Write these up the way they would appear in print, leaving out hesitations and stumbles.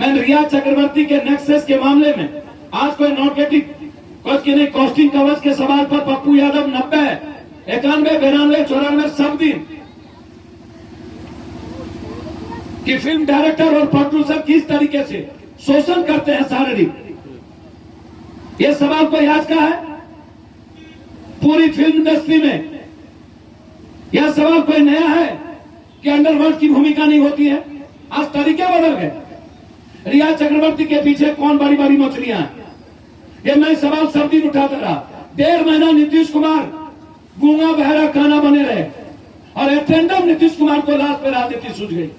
मैं रिया चक्रवर्ती के नेक्सस के मामले में आज कोई नॉर्केटिक नहीं कॉस्टिंग कवच के सवाल पर पप्पू यादव 90, 91, 92, 94 सब दिन कि फिल्म डायरेक्टर और प्रोड्यूसर किस तरीके से शोषण करते हैं शारीरिक। यह सवाल कोई आज का है पूरी फिल्म इंडस्ट्री में? यह सवाल कोई नया है कि अंडरवर्ल्ड की भूमिका नहीं होती है? आज तरीके बदल गए। रिया चक्रवर्ती के पीछे कौन बड़ी बड़ी मछलियां हैं? ये मैं सवाल सब दिन उठाता रहा। 1.5 महीना नीतीश कुमार गूंगा बहरा काना बने रहे और एटेंडम नीतीश कुमार को लाश पे राजनीति सूझ गई।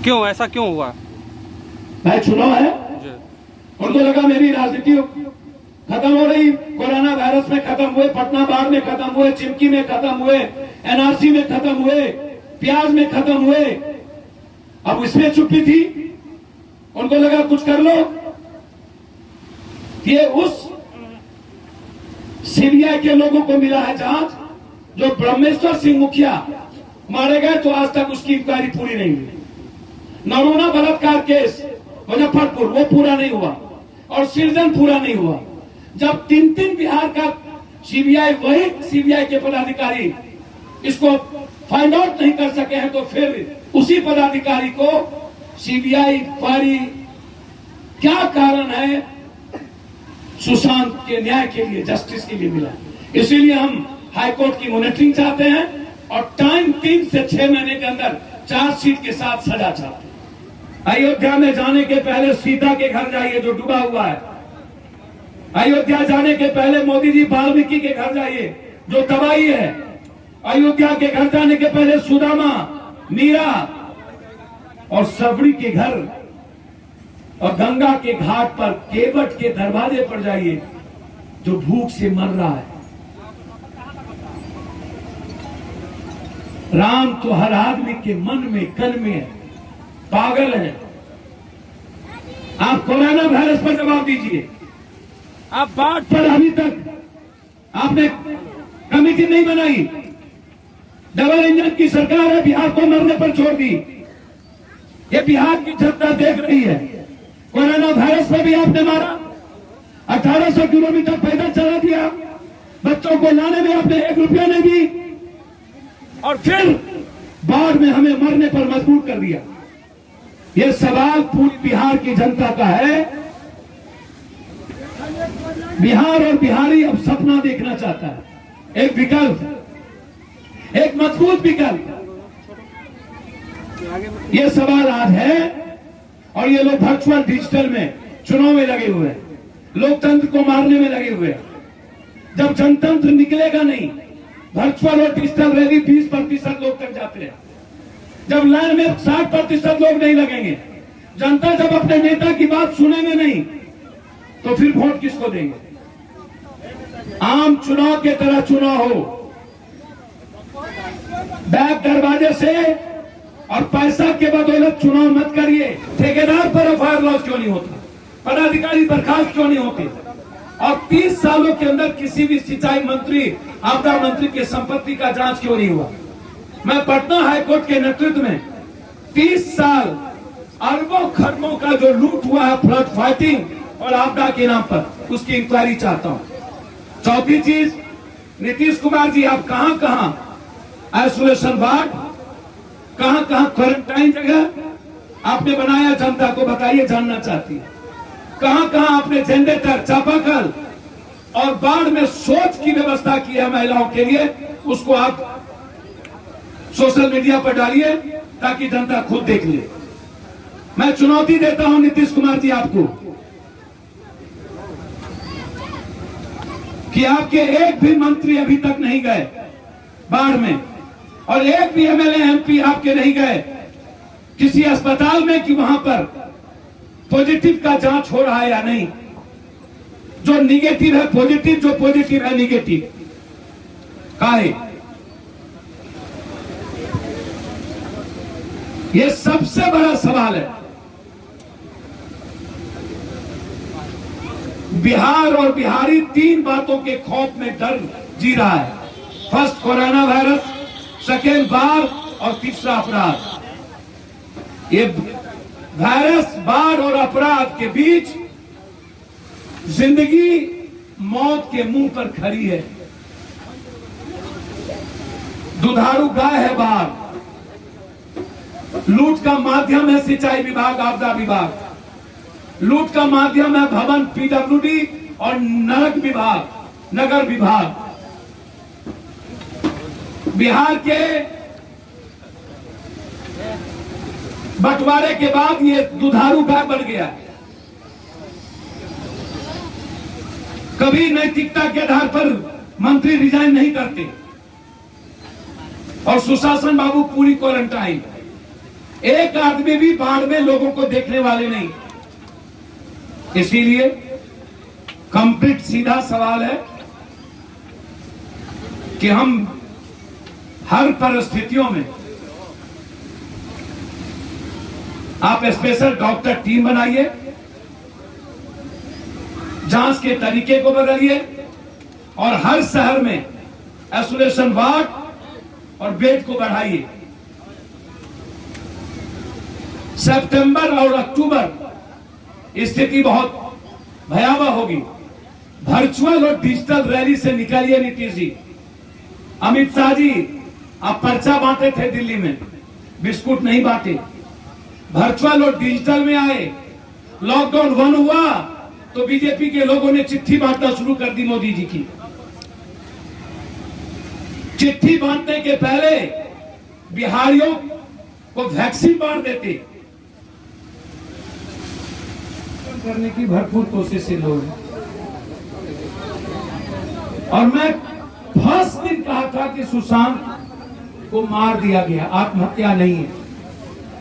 क्यों ऐसा क्यों हुआ? भाई चुनाव है, उनको लगा मेरी राजनीति खत्म हो रही। कोरोना वायरस में खत्म हुए, पटना बाढ़ में खत्म हुए, चिमकी में खत्म हुए, एनआरसी में खत्म हुए, प्याज में खत्म हुए। अब इसमें चुप्पी थी, उनको लगा कुछ कर लो। ये उस सीबीआई के लोगों को मिला है जांच जो ब्रह्मेश्वर सिंह मुखिया मारे गए तो आज तक उसकी इंक्वायरी पूरी नहीं हुई। नरोना बलात्कार केस मुजफ्फरपुर वो पूरा नहीं हुआ और सृजन पूरा नहीं हुआ। जब 3 बिहार का सीबीआई, वही सीबीआई के पदाधिकारी इसको फाइंड आउट नहीं कर सके हैं तो फिर उसी पदाधिकारी को सीबीआई इंक्वायरी क्या कारण है सुशांत के न्याय के लिए, जस्टिस के लिए मिला। इसीलिए हम हाईकोर्ट की मॉनिटरिंग चाहते हैं और टाइम 3 से 6 महीने के अंदर चार्जशीट के साथ सजा चाहते हैं। अयोध्या में जाने के पहले सीता के घर जाइए जो डूबा हुआ है। अयोध्या जाने के पहले मोदी जी वाल्मीकि के घर जाइए जो तबाही है। अयोध्या के घर जाने के पहले सुदामा, मीरा और सबरी के घर और गंगा के घाट पर केवट के दरवाजे पर जाइए जो भूख से मर रहा है। राम तो हर आदमी के मन में, कल में है, पागल है। आप कोरोना वायरस पर जवाब दीजिए। आप बाढ़ पर अभी तक आपने कमेटी नहीं बनाई। डबल इंजन की सरकार है, बिहार को मरने पर छोड़ दी। ये बिहार की जनता देख रही है। कोरोना वायरस में भी आपने मारा, 1800 किलोमीटर पैदल चला दिया, बच्चों को लाने में आपने 1 रुपया नहीं दी और फिर बाढ़ में हमें मरने पर मजबूर कर दिया। ये सवाल पूरी बिहार की जनता का है। बिहार और बिहारी अब सपना देखना चाहता है, एक विकल्प, एक मजबूत विकल्प। ये सवाल आज है और ये लोग वर्चुअल डिजिटल में चुनाव में लगे हुए हैं, लोकतंत्र को मारने में लगे हुए हैं। जब जनतंत्र निकलेगा नहीं, वर्चुअल और डिजिटल रैली 20% लोग तक जाते हैं। जब लाइन में 60% लोग नहीं लगेंगे, जनता जब अपने नेता की बात सुनेंगे नहीं, तो फिर वोट किसको देंगे? आम चुनाव के तरह चुनाव हो, बैक दरवाजे से और पैसा के बदौलत चुनाव मत करिए। ठेकेदार पर एफआईआर लॉन्च क्यों नहीं होता? पदाधिकारी बर्खास्त क्यों नहीं होते? और 30 सालों के अंदर किसी भी सिंचाई मंत्री, आपदा मंत्री की संपत्ति का जांच क्यों नहीं हुआ? मैं पटना हाईकोर्ट के नेतृत्व में 30 साल अरबों खरबों का जो लूट हुआ है फ्लड फाइटिंग और आपदा के नाम पर, उसकी इंक्वायरी चाहता हूं। चौथी चीज, नीतीश कुमार जी आप कहां कहां आइसोलेशन वार्ड, कहां कहां क्वारंटाइन जगह आपने बनाया, जनता को बताइए, जानना चाहती है। कहां कहां आपने जनरेटर, चापाकल और बाढ़ में शौच की व्यवस्था की है महिलाओं के लिए, उसको आप सोशल मीडिया पर डालिए ताकि जनता खुद देख ले। मैं चुनौती देता हूं नीतीश कुमार जी आपको कि आपके एक भी मंत्री अभी तक नहीं गए बाढ़ में और एक भी एमएलए एमपी आपके नहीं गए किसी अस्पताल में कि वहां पर पॉजिटिव का जांच हो रहा है या नहीं। जो निगेटिव है पॉजिटिव, जो पॉजिटिव है निगेटिव। काहे? ये सबसे बड़ा सवाल है। बिहार और बिहारी 3 बातों के खौफ में डर जी रहा है। फर्स्ट कोरोना वायरस, सेकेंड बाढ़ और तीसरा अपराध। ये वायरस, बाढ़ और अपराध के बीच जिंदगी मौत के मुंह पर खड़ी है। दुधारू गाय है बाढ़, लूट का माध्यम है सिंचाई विभाग, आपदा विभाग, लूट का माध्यम है भवन, पीडब्ल्यूडी और नगर विभाग। बिहार के बंटवारे के बाद ये दुधारू गाय बन गया। कभी नैतिकता के आधार पर मंत्री रिजाइन नहीं करते और सुशासन बाबू पूरी क्वारंटाइन। एक आदमी भी बाढ़ में लोगों को देखने वाले नहीं। इसीलिए कंप्लीट सीधा सवाल है कि हम हर परिस्थितियों में आप स्पेशल डॉक्टर टीम बनाइए, जांच के तरीके को बदलिए और हर शहर में आइसोलेशन वार्ड और बेड को बढ़ाइए। सितंबर और अक्टूबर स्थिति बहुत भयावह होगी। वर्चुअल और डिजिटल रैली से निकलिए नीतीश जी। अमित शाह जी, आप पर्चा बांटे थे दिल्ली में, बिस्कुट नहीं बांटे। वर्चुअल और डिजिटल में आए। लॉकडाउन 1 हुआ तो बीजेपी के लोगों ने चिट्ठी बांटना शुरू कर दी मोदी जी की। चिट्ठी बांटने के पहले बिहारियों को वैक्सीन बांट देते। करने की भरपूर कोशिश लोग, और मैं फर्स्ट दिन कहा था कि सुशांत को मार दिया गया, आत्महत्या नहीं है।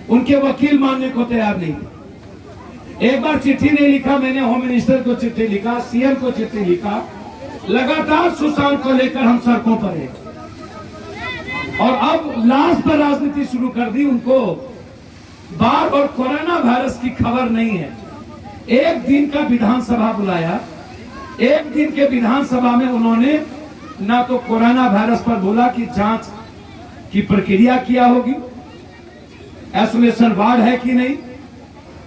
उनके वकील मानने को तैयार नहीं। एक बार चिट्ठी नहीं लिखा, मैंने होम मिनिस्टर को चिट्ठी लिखा, सीएम को चिट्ठी लिखा। लगातार सुशांत को लेकर हम सड़कों पर हैं और अब लाश पर राजनीति शुरू कर दी। उनको बाढ़ और कोरोना वायरस की खबर नहीं है। एक दिन का विधानसभा बुलाया, एक दिन के विधानसभा में उन्होंने ना तो कोरोना वायरस पर बोला कि जांच की प्रक्रिया क्या होगी, आइसोलेशन वार्ड है कि नहीं,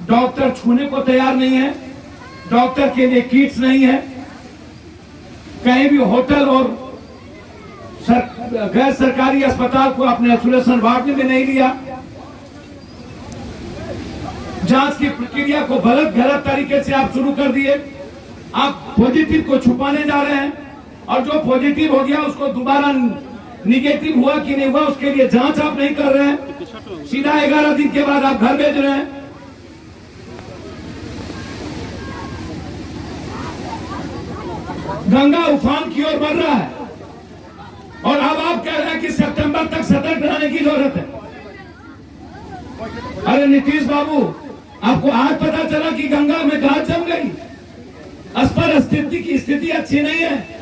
डॉक्टर छूने को तैयार नहीं है, डॉक्टर के लिए किट्स नहीं है, कहीं भी होटल और गैर सरकारी अस्पताल को अपने आइसोलेशन वार्ड में नहीं लिया। जांच की प्रक्रिया को गलत तरीके से आप शुरू कर दिए। आप पॉजिटिव को छुपाने जा रहे हैं और जो पॉजिटिव हो गया उसको दोबारा निगेटिव हुआ कि नहीं हुआ उसके लिए जांच आप नहीं कर रहे हैं। सीधा 11 दिन के बाद आप घर भेज रहे हैं। गंगा उफान की ओर बढ़ रहा है और अब आप कह रहे हैं कि सितंबर तक सतर्क रहने की जरूरत है। अरे नीतीश बाबू, आपको आज पता चला कि गंगा में घाट जम गई। अस्पर स्थिति अच्छी नहीं है।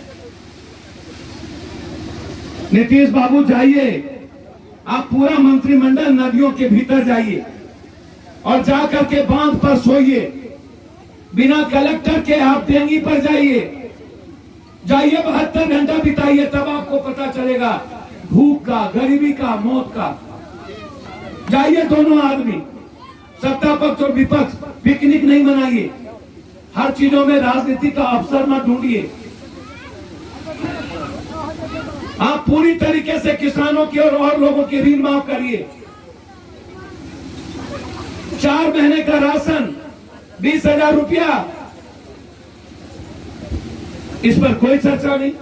नीतीश बाबू जाइए, आप पूरा मंत्रिमंडल नदियों के भीतर जाइए और जाकर के बांध पर सोइए। बिना कलेक्टर के आप डेंगी पर जाइए, 72 घंटा बिताइए, तब आपको पता चलेगा भूख का, गरीबी का, मौत का। जाइए दोनों आदमी, सत्ता पक्ष और विपक्ष, पिकनिक नहीं मनाइए। हर चीजों में राजनीति का अवसर मत ढूंढिए। आप पूरी तरीके से किसानों की और लोगों की ऋण माफ करिए। 4 महीने का राशन 20,000 रुपया, इस पर कोई चर्चा नहीं।